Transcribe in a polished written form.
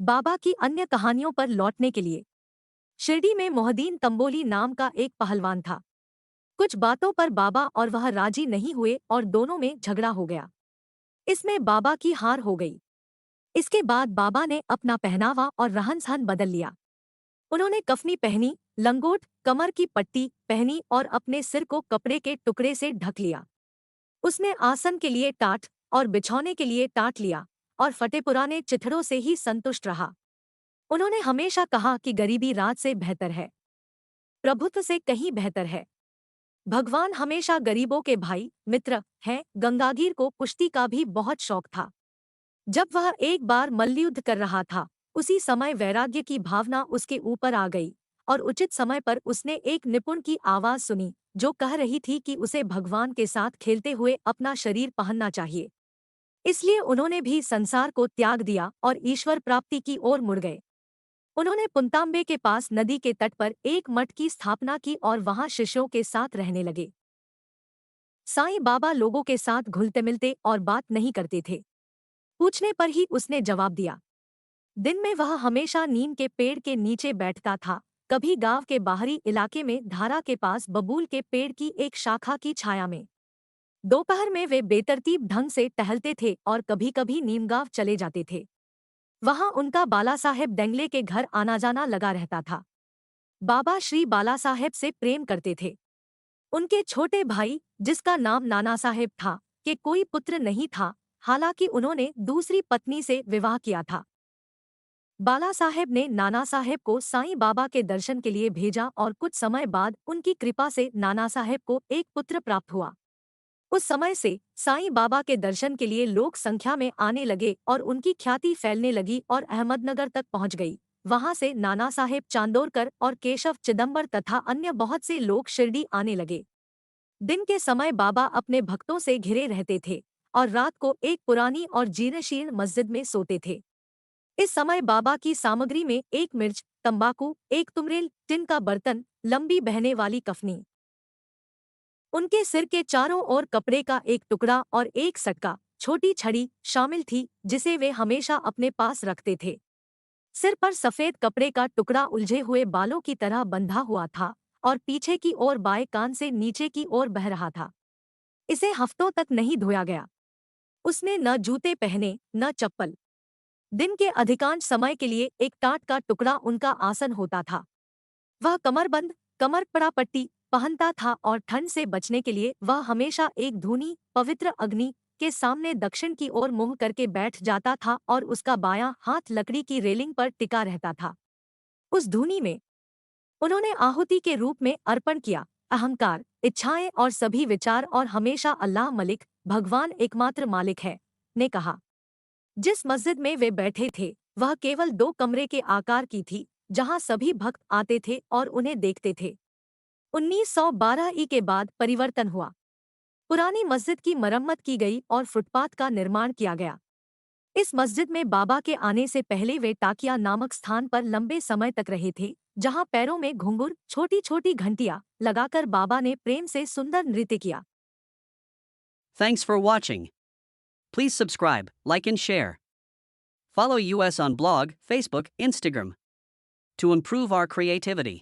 बाबा की अन्य कहानियों पर लौटने के लिए। शिरडी में मोहद्दीन तंबोली नाम का एक पहलवान था। कुछ बातों पर बाबा और वह राजी नहीं हुए और दोनों में झगड़ा हो गया। इसमें बाबा की हार हो गई। इसके बाद बाबा ने अपना पहनावा और रहन सहन बदल लिया। उन्होंने कफनी पहनी, लंगोट, कमर की पट्टी पहनी और अपने सिर को कपड़े के टुकड़े से ढक लिया। उसने आसन के लिए टाट और बिछौने के लिए टाट लिया और फटे पुराने चिथड़ों से ही संतुष्ट रहा। उन्होंने हमेशा कहा कि गरीबी राज से बेहतर है, प्रभुत्व से कहीं बेहतर है। भगवान हमेशा गरीबों के भाई मित्र हैं। गंगागीर को कुश्ती का भी बहुत शौक था। जब वह एक बार मल्लयुद्ध कर रहा था, उसी समय वैराग्य की भावना उसके ऊपर आ गई और उचित समय पर उसने एक निपुण की आवाज सुनी जो कह रही थी कि उसे भगवान के साथ खेलते हुए अपना शरीर पहनना चाहिए। इसलिए उन्होंने भी संसार को त्याग दिया और ईश्वर प्राप्ति की ओर मुड़ गए। उन्होंने पुंतांबे के पास नदी के तट पर एक मठ की स्थापना की और वहां शिष्यों के साथ रहने लगे। साईं बाबा लोगों के साथ घुलते मिलते और बात नहीं करते थे। पूछने पर ही उसने जवाब दिया। दिन में वह हमेशा नीम के पेड़ के नीचे बैठता था, कभी गांव के बाहरी इलाके में धारा के पास बबूल के पेड़ की एक शाखा की छाया में। दोपहर में वे बेतरतीब ढंग से टहलते थे और कभी-कभी नीमगांव चले जाते थे। वहां उनका बाला साहेब डेंगले के घर आना जाना लगा रहता था। बाबा श्री बाला साहेब से प्रेम करते थे। उनके छोटे भाई, जिसका नाम नाना साहेब था, के कोई पुत्र नहीं था, हालांकि उन्होंने दूसरी पत्नी से विवाह किया था। बाला साहेब ने नाना साहेब को साईं बाबा के दर्शन के लिए भेजा और कुछ समय बाद उनकी कृपा से नाना साहेब को एक पुत्र प्राप्त हुआ। उस समय से साईं बाबा के दर्शन के लिए लोग संख्या में आने लगे और उनकी ख्याति फैलने लगी और अहमदनगर तक पहुंच गई। वहां से नाना साहेब चांदोरकर और केशव चिदंबर तथा अन्य बहुत से लोग शिरडी आने लगे। दिन के समय बाबा अपने भक्तों से घिरे रहते थे और रात को एक पुरानी और जीर्णशीर्ण मस्जिद में सोते थे। इस समय बाबा की सामग्री में एक मिर्च, तंबाकू, एक तुमरेल, टिन का बर्तन, लंबी बहने वाली कफनी, उनके सिर के चारों ओर कपड़े का एक टुकड़ा और एक सटका, छोटी छड़ी शामिल थी जिसे वे हमेशा अपने पास रखते थे। सिर पर सफेद कपड़े का टुकड़ा उलझे हुए बालों की तरह बंधा हुआ था और पीछे की ओर बाएं कान से नीचे की ओर बह रहा था। इसे हफ्तों तक नहीं धोया गया। उसने न जूते पहने न चप्पल। दिन के अधिकांश समय के लिए एक टाट का टुकड़ा उनका आसन होता था। वह कमरबंद, कमर पड़ा पट्टी पहनता था और ठंड से बचने के लिए वह हमेशा एक धूनी पवित्र अग्नि के सामने दक्षिण की ओर मुंह करके बैठ जाता था और उसका बायां हाथ लकड़ी की रेलिंग पर टिका रहता था। उस धूनी में उन्होंने आहुति के रूप में अर्पण किया, अहंकार, इच्छाएं और सभी विचार और हमेशा अल्लाह मलिक, भगवान एकमात्र मालिक है, ने कहा। जिस मस्जिद में वे बैठे थे वह केवल 2 कमरे के आकार की थी, जहां सभी भक्त आते थे और उन्हें देखते थे। 1912 के बाद परिवर्तन हुआ। पुरानी मस्जिद की मरम्मत की गई और फुटपाथ का निर्माण किया गया। इस मस्जिद में बाबा के आने से पहले वे टाकिया नामक स्थान पर लंबे समय तक रहे थे, जहां पैरों में घुंघरू, छोटी छोटी घंटियां लगाकर बाबा ने प्रेम से सुंदर नृत्य किया। Thanks for watching. Please subscribe, like and share. Follow us on blog, Facebook, Instagram to improve our creativity.